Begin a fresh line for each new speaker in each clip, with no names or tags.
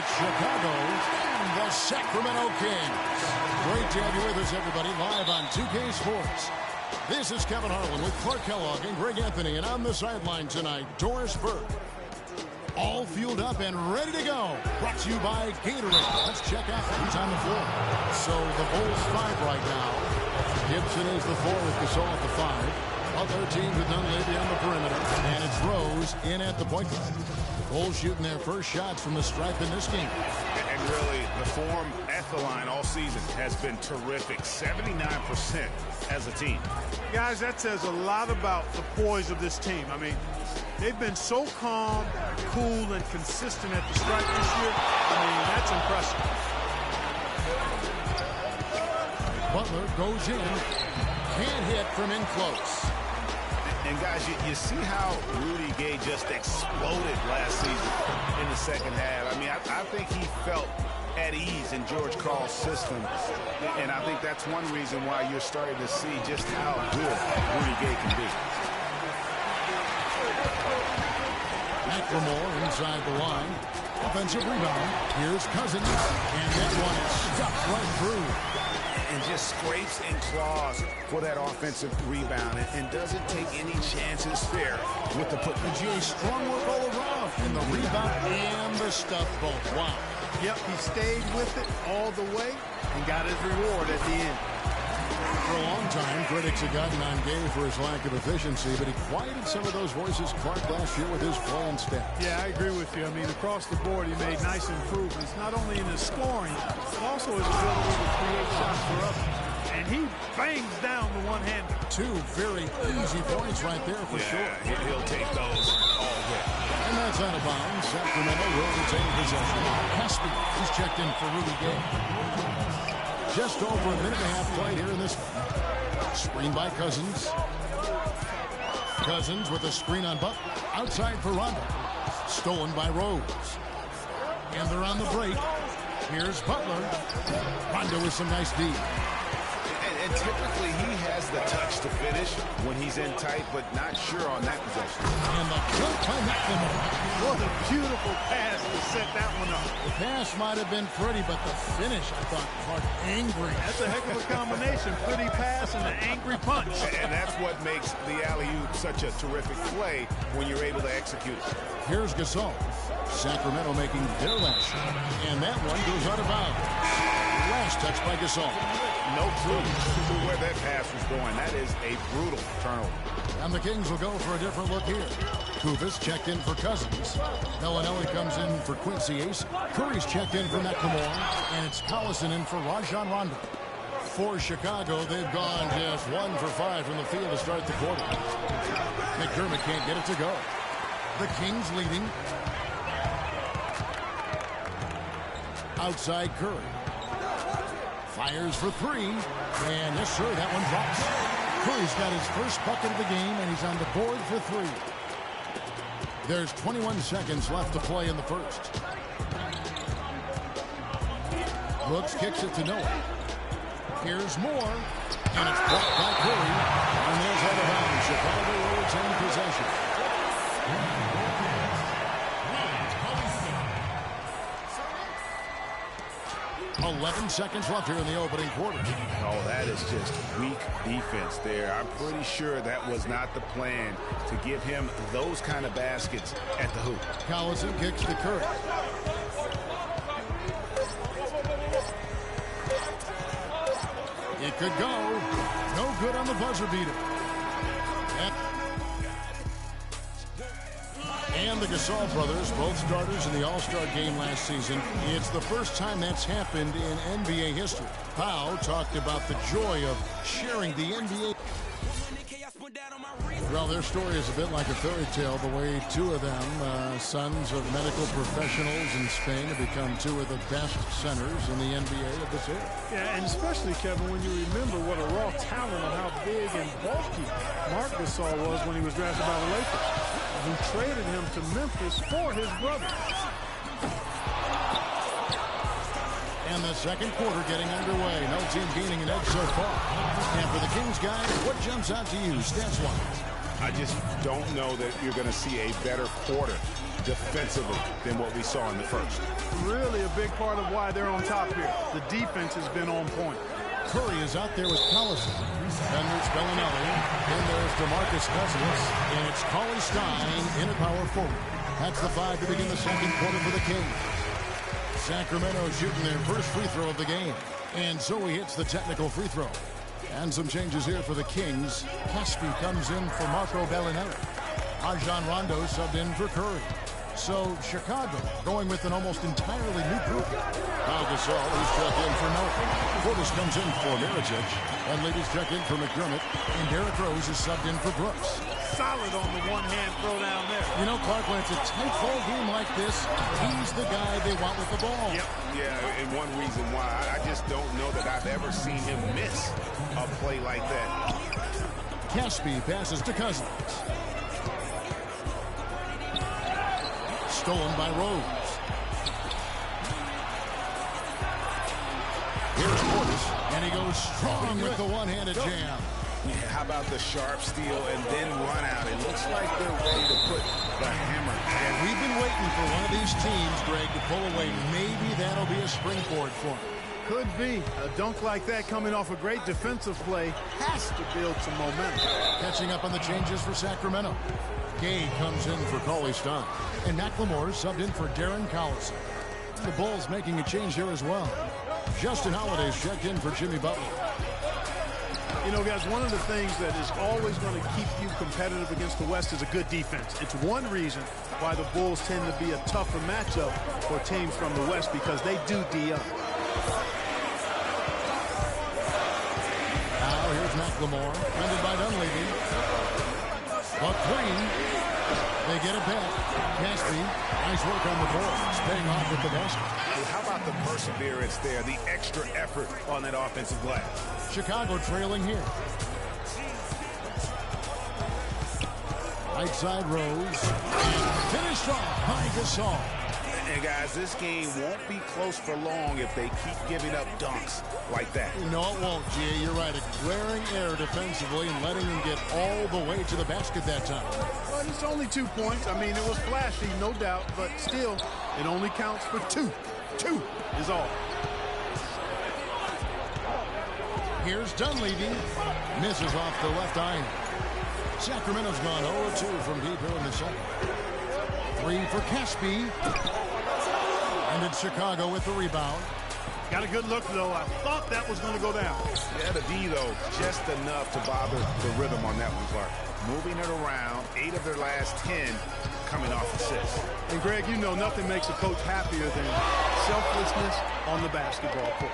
it's Chicago and the Sacramento Kings. Great to have you with us, everybody, live on 2K Sports. This is Kevin Harlan with Clark Kellogg and Greg Anthony, and on the sideline tonight, Doris Burke. All fueled up and ready to go. Brought to you by Gatorade. Let's check out who's on the floor. So the Bulls 5 right now. Gibson is the 4 with Gasol at the 5. Other teams have done Levy on the perimeter. And it's Rose in at the point guard. Bulls shooting their first shots from the stripe in this game.
And really, the form at the line all season has been terrific. 79% as a team.
Guys, that says a lot about the poise of this team. I mean, they've been so calm, cool, and consistent at the stripe this year. I mean, that's impressive.
Butler goes in. Can't hit from in close.
And guys, you see how Rudy Gay just exploded last season in the second half. I mean, I think he felt at ease in George Karl's system. And I think that's one reason why you're starting to see just how good Rudy Gay can be.
McLemore inside the line. Offensive rebound. Here's Cousins. And that one is stuffed right through.
And just scrapes and claws for that offensive rebound and doesn't take any chances fair with the put.
Jay, strong work all around in the rebound and the stuff both. Wow.
Yep, he stayed with it all the way and got his reward at the end.
For a long time, critics have gotten on Gay for his lack of efficiency, but he quieted some of those voices Clark last year with his play and stats.
Yeah, I agree with you. I mean, across the board, he made nice improvements, not only in his scoring, but also his ability to create shots for others. And he bangs down the one-hander.
Two very easy points right there for sure.
He'll take those all day.
And that's out of bounds. Sacramento will retain possession. Hesby is checked in for Rudy Gay. Just over a minute and a half played here in this one. Screen by Cousins. Cousins with a screen on Butler. Outside for Rondo. Stolen by Rose. And they're on the break. Here's Butler. Rondo with some nice D.
And typically he has the touch to finish when he's in tight, but not sure on that possession.
And the dunk by McLemore.
What a beautiful pass to set that one up.
The pass might have been pretty, but the finish, I thought, Clark, angry.
That's a heck of a combination. Pretty pass and an angry punch.
And that's what makes the alley-oop such a terrific play when you're able to execute it.
Here's Gasol. Sacramento making their last shot. And that one goes out of bounds. Last touch by Gasol.
No clue where that pass was going. That is a brutal turnover.
And the Kings will go for a different look here. Kuvas checked in for Cousins. Bellinelli comes in for Quincy Ace. Curry's checked in for McLemore. And it's Collison in for Rajon Rondo. For Chicago, they've gone just 1 for 5 from the field to start the quarter. McDermott can't get it to go. The Kings leading. Outside Curry. Fires for 3. And yes, sir, that one drops. Curry's got his first bucket of the game, and he's on the board for 3. There's 21 seconds left to play in the first. Brooks kicks it to Noah. Here's Moore. And it's blocked by Curry. And there's out of bounds. Chicago will retain possession. 11 seconds left here in the opening quarter.
Oh, that is just weak defense there. I'm pretty sure that was not the plan to give him those kind of baskets at the hoop.
Collison kicks to Curry. It could go. No good on the buzzer beater. And the Gasol brothers, both starters in the All-Star game last season. It's the first time that's happened in NBA history. Pau talked about the joy of sharing the NBA. Well, their story is a bit like a fairy tale, the way two of them, sons of medical professionals in Spain, have become two of the best centers in the NBA of this era.
Yeah, and especially, Kevin, when you remember what a raw talent and how big and bulky Marc Gasol was when he was drafted by the Lakers, who traded him to Memphis for his brother.
And the second quarter getting underway. No team gaining an edge so far. And for the Kings guys, what jumps out to you stats-wise?
I just don't know that you're going to see a better quarter defensively than what we saw in the first.
Really a big part of why they're on top here. The defense has been on point.
Curry is out there with Collison. Then there's Bellinelli. Then there's DeMarcus Cousins. And it's Cauley Stein in at power forward. That's the 5 to begin the second quarter for the Kings. Sacramento shooting their first free throw of the game. And so he hits the technical free throw. And some changes here for the Kings. Caspi comes in for Marco Bellinelli. Rajon Rondo subbed in for Curry. So Chicago going with an almost entirely new group. Pau Gasol is checked in for Noah. Portis comes in for Mirotic. And ladies check in for McDermott. And Derrick Rose is subbed in for Brooks.
Solid on the one-hand throw down there.
You know, Clark, when it's a tight ball game like this, he's the guy they want with the ball.
Yep. Yeah, and one reason why I just don't know that I've ever seen him miss a play like that.
Caspi passes to Cousins. Stolen by Rose. Here's Portis, and he goes strong with the one-handed jam.
Yeah, how about the sharp steal and then run out? It looks like they're ready to put the hammer down.
And we've been waiting for one of these teams, Greg, to pull away. Maybe that'll be a springboard for him.
Could be. A dunk like that coming off a great defensive play has to build some momentum.
Catching up on the changes for Sacramento. Gay comes in for Cauley Stein. And McLemore subbed in for Darren Collison. The Bulls making a change here as well. Justin Holiday's checked in for Jimmy Butler.
You know, guys, one of the things that is always going to keep you competitive against the West is a good defense. It's one reason why the Bulls tend to be a tougher matchup for teams from the West, because they do D up.
Now here's McLemore, defended by Dunleavy. But three, they get it back. Caspi, nice work on the boards, paying off with the basket.
Well, how about the perseverance there, the extra effort on that offensive glass?
Chicago trailing here. Right side Rose. And finished off by Gasol.
And guys, this game won't be close for long if they keep giving up dunks like that.
No, it won't, G. You're right. A glaring error defensively and letting him get all the way to the basket that time.
Well, it's only 2 points. I mean, it was flashy, no doubt, but still, it only counts for 2. 2 is all.
Here's Dunleavy. Misses off the left iron. Sacramento's gone 0-2 from deep here in the second. 3 for Caspi. And it's Chicago with the rebound.
Got a good look, though. I thought that was going to go down.
Yeah, the D, though, just enough to bother the rhythm on that one, Clark. Moving it around, 8 of their last 10 coming off assists.
And, Greg, you know nothing makes a coach happier than selflessness on the basketball court.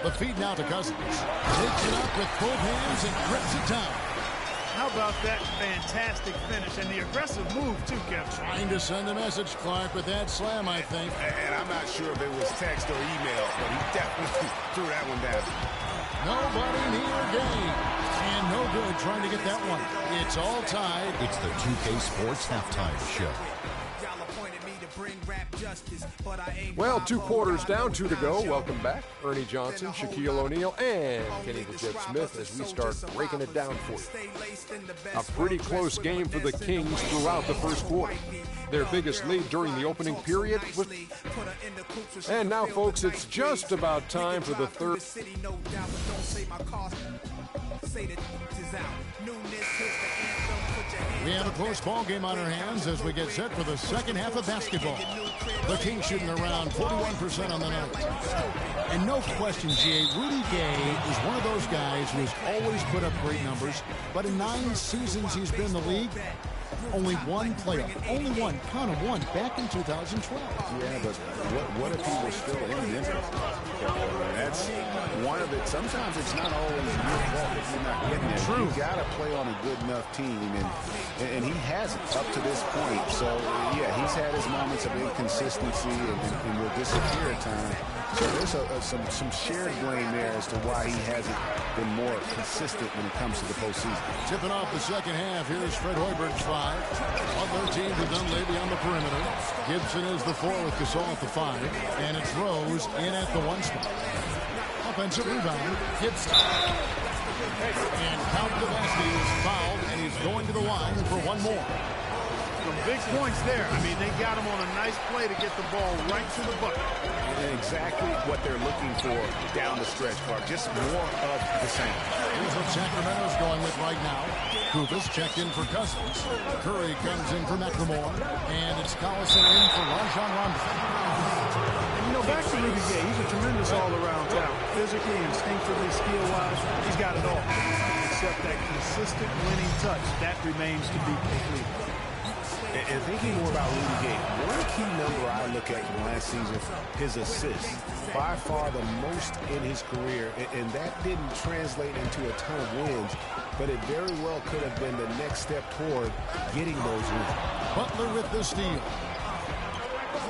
The feed now to Cousins. Takes it up with both hands and grips it down.
How about that fantastic finish and the aggressive move, too, Kevin?
Trying to send a message, Clark, with that slam, I think.
And I'm not sure if it was text or email, but he definitely threw that one down.
Nobody near game. And no good trying to get that one. It's all tied.
It's the 2K Sports Halftime Show.
Well, 2 quarters down, 2 to go. Welcome back. Ernie Johnson, Shaquille O'Neal, and Kenny the Jet Smith as we start breaking it down for you. A pretty close game for the Kings throughout the first quarter. Their biggest lead during the opening period was... And now, folks, it's just about time for the third...
We have a close ball game on our hands as we get set for the second half of basketball. The Kings shooting around 41% on the night. And no question, G.A., Rudy Gay is one of those guys who has always put up great numbers, but in 9 seasons he's been in the league, only one playoff. Only one. Count him, one. Back in 2012.
Yeah, but what if he was still in Memphis? That's one of it. Sometimes it's not always your fault if you're not getting there.
True.
You got to play on a good enough team, and he hasn't up to this point. So, yeah, he's had his moments of inconsistency and will disappear at times. So there's some shared blame there as to why he hasn't been more consistent when it comes to the postseason.
Tipping off the second half. Here's Fred Hoiberg's 5. On 13 for Dunleavy on the perimeter. Gibson is the 4 with Gasol at the 5. And it's Rose in at the 1 spot. Offensive rebound. Gibson. And count the basket is going to the line for one more.
Some big points there. I mean, they got him on a nice play to get the ball right to the bucket.
And exactly what they're looking for down the stretch, Clark. Just more of the same.
Here's what Sacramento's going with right now. Kupis checked in for Cousins. Curry comes in for McLemore. And it's Collison in for Rajon Rondo.
And, you know, back to Rudy Gay. He's a tremendous all-around talent. Physically, instinctively, skill-wise, he's got it all. Except that consistent winning touch. That remains to be complete.
And thinking more about Rudy Gay, one key number I look at from last season, his assists. By far the most in his career, and that didn't translate into a ton of wins, but it very well could have been the next step toward getting those wins.
Butler with the steal.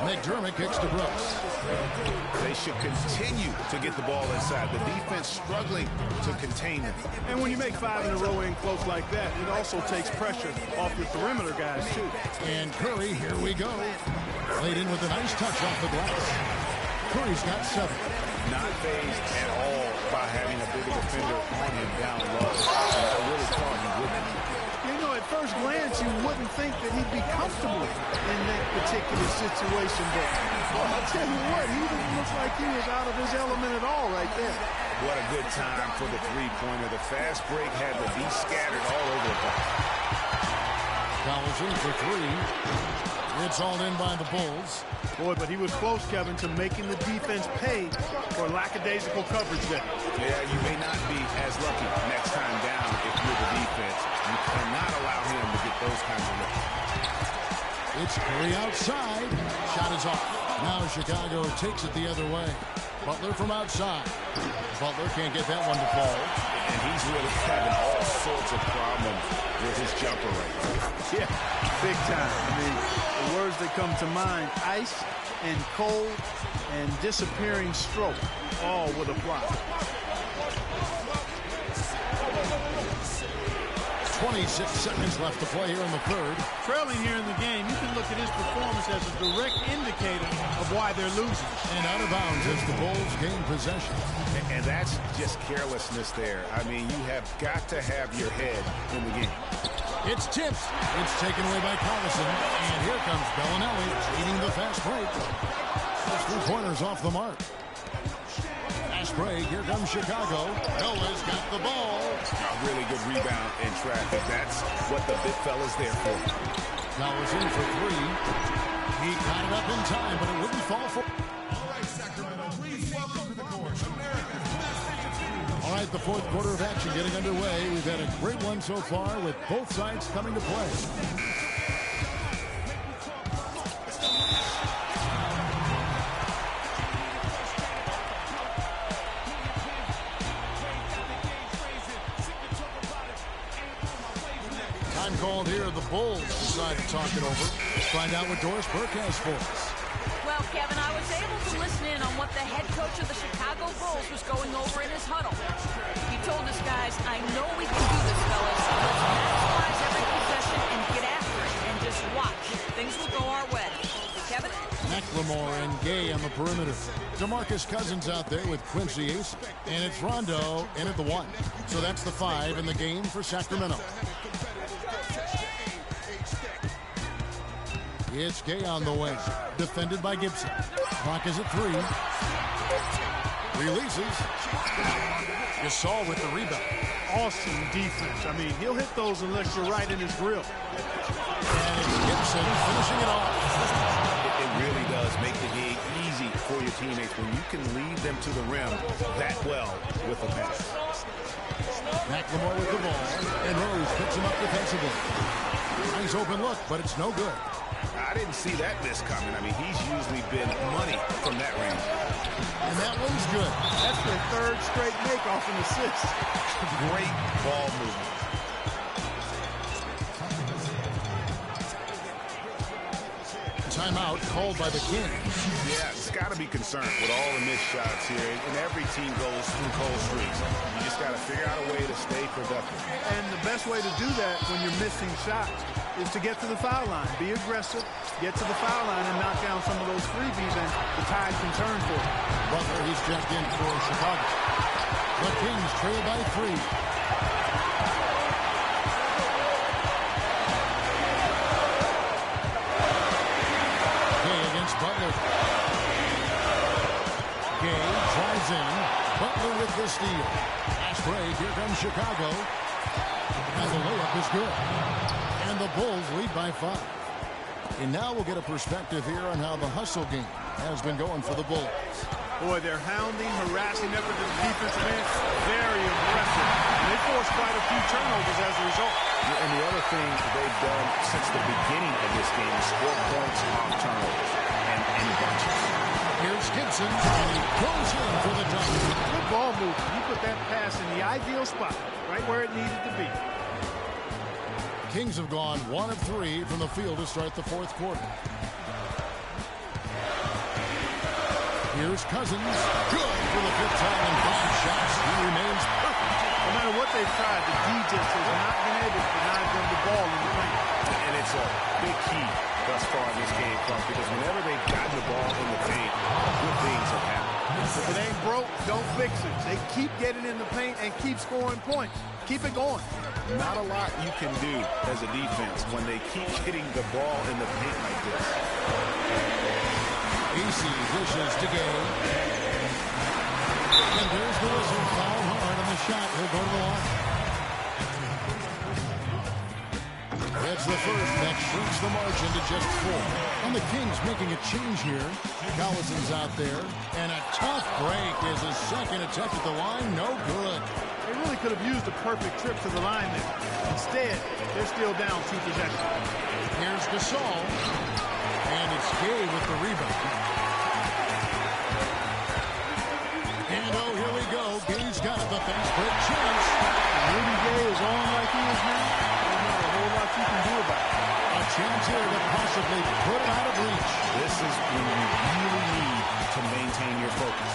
McDermott kicks to Brooks.
They should continue to get the ball inside. The defense struggling to contain them.
And when you make 5 in a row in close like that, it also takes pressure off your perimeter guys, too.
And Curry, here we go. Laid in with a nice touch off the glass. Curry's got 7.
Not phased at all by having a bigger defender on him down low. I really thought he wouldn't.
You know, at first glance, you wouldn't think that he'd be comfortable in that particular situation. But I'll tell you what, he didn't look like he was out of his element at all right there.
What a good time for the three-pointer. The fast break had to be scattered all over the place.
Collison for 3. It's all in by the Bulls.
Boy, but he was close, Kevin, to making the defense pay for lackadaisical coverage there.
Yeah, you may not be as lucky next time down if you're the defense. You cannot allow him to get those kinds of looks.
It's Curry outside. Shot is off. Now Chicago takes it the other way. Butler from outside. Butler can't get that one to fall.
And he's really having all sorts of problems with his jumper right now.
Yeah, big time. I mean, the words that come to mind, ice and cold and disappearing stroke, all would apply.
26 seconds left to play here in the third.
Trailing here in the game, you can look at his performance as a direct indicator of why they're losing.
And out of bounds as the Bulls gain possession.
And that's just carelessness there. I mean, you have got to have your head in the game.
It's tipped. It's taken away by Collison. And here comes Bellinelli leading the fast break. Those 3 pointers off the mark. Fast break. Here comes Chicago. Noah's got the ball.
A really good rebound in traffic. That's what the big fella's there for.
Collison for 3. He caught it up in time, but it wouldn't fall for. All right, Sacramento, please welcome to the court. All right, the fourth quarter of action getting underway. We've had a great one so far with both sides coming to play. Time called here. The Bulls decide to talk it over. Let's find out what Doris Burke has for us.
Well, Kevin, I was able to listen in on what the head coach of the Chicago Bulls was going over in his huddle. He told us, guys, I know we can do this, fellas. Let's maximize every possession and get after it and just watch. Things will go our way. Kevin?
McLemore and Gay on the perimeter. DeMarcus Cousins out there with Quincy Ace. And it's Rondo in at the 1. So that's the 5 in the game for Sacramento. It's Gay on the way. Defended by Gibson. Clock is at 3. Releases. Gasol with the rebound.
Awesome defense. I mean, he'll hit those unless you're right in his grill.
And it's Gibson finishing it off.
It really does make the game easy for your teammates when you can lead them to the rim that well with a pass.
McLemore with the ball. And Rose picks him up defensively. Nice open look, but it's no good.
I didn't see that miss coming. I mean, he's usually been money from that range.
And that one's good.
That's their 3rd straight make off an assist.
Great ball movement.
Timeout called by the Kings.
Yeah, it's got to be concerned with all the missed shots here. And every team goes through cold streaks. You just got to figure out a way to stay productive.
And the best way to do that when you're missing shots is to get to the foul line. Be aggressive, get to the foul line, and knock down some of those freebies, and the tide can turn for you.
Butler, he's checked in for Chicago. The Kings trail by 3. break. Here comes Chicago. And the layup is good. And the Bulls lead by 5. And now we'll get a perspective here on how the hustle game has been going for the Bulls.
Boy, their hounding, harassing effort to the defensive end, very impressive. And they forced quite a few turnovers as a result.
And the other thing they've done since the beginning of this game is score points off turnovers and bunches.
Here's Gibson, and he goes in for the dunk.
Good ball movement. He put that pass in the ideal spot, right where it needed to be.
Kings have gone 1 of 3 from the field to start the fourth quarter. Here's Cousins. Good for the 5th time in 5 shots. He remains perfect.
No matter what they've tried, the D just has not been able to deny them the ball in the paint.
And it's a big key thus far in this game, Clark, because whenever they've gotten the ball in the paint, good things have happened.
If it ain't broke, don't fix it. They keep getting in the paint and keep scoring points. Keep it going.
Not a lot you can do as a defense when they keep getting the ball in the paint like this.
Easy dishes to Gay. And there's the whistle. Foul hard on the shot. He'll go to the line. That's the first. That shrinks the margin to just 4. And the Kings making a change here. Collison's out there. And a tough break is his second attempt at the line. No good.
They really could have used a perfect trip to the line there. Instead, they're still down 2 possessions.
Here's Gasol. And it's Gay with the rebound. And oh, here we go. Gay's got it. The fast break chance.
Rudy Gay is on like he is now. There's not a whole lot you can do about it.
A chance here to possibly put it out of reach.
This is when you really need to maintain your focus.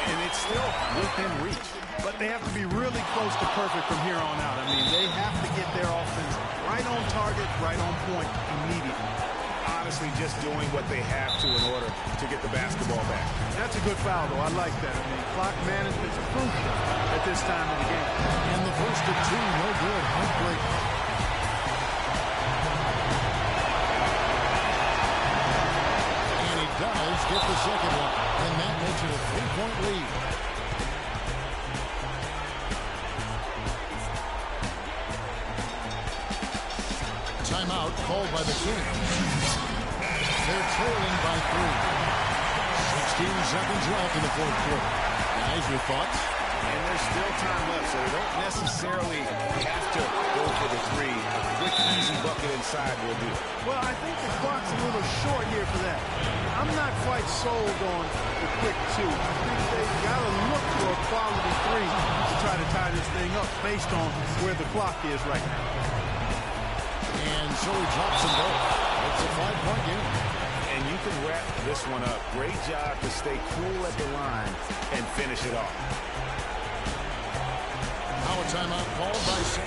And it's still within reach.
But they have to be really close to perfect from here on out. I mean, they have to get their offense right on target, right on point immediately.
Honestly, just doing what they have to in order to get the basketball back.
That's a good foul, though. I like that. I mean, clock management is crucial at this time of the game.
And the first of 2, no good. Heartbreak. And he does get the second one. And that makes it a 3-point lead. Timeout called by the Kings. They're trailing by 3. 16 seconds left in the fourth quarter. Guys, your thoughts?
And there's still time left, so they don't necessarily have to go for the 3. A quick, easy bucket inside will do.
Well, I think the clock's a little short here for that. I'm not quite sold on the quick 2. I think they've got to look for a quality 3 to try to tie this thing up based on where the clock is right now.
And so he drops them both. It's a 5-point game.
And you can wrap this one up. Great job to stay cool at the line and finish it off.
Now a timeout called by 6.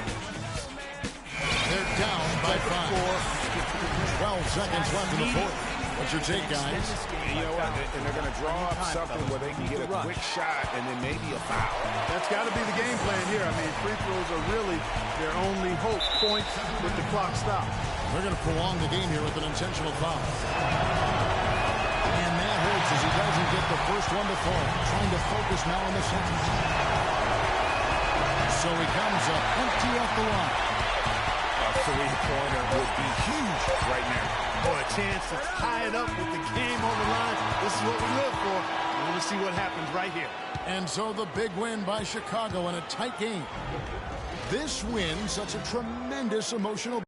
They're down by 5. 12 seconds left in the fourth. What's your take, guys?
And you know what? And they're going to draw up something where they can get a quick shot and then maybe a foul.
That's got to be the game plan here. I mean, free throws are really their only hope. Points with the clock stopped.
They're going to prolong the game here with an intentional foul. And that hurts as he doesn't get the first one to fall. Trying to focus now on the second. So he comes up empty off the line.
A three-pointer would be huge right now.
Boy, a chance to tie it up with the game on the line. This is what we live for. We want to see what happens right here.
And so the big win by Chicago in a tight game. This win, such a tremendous emotional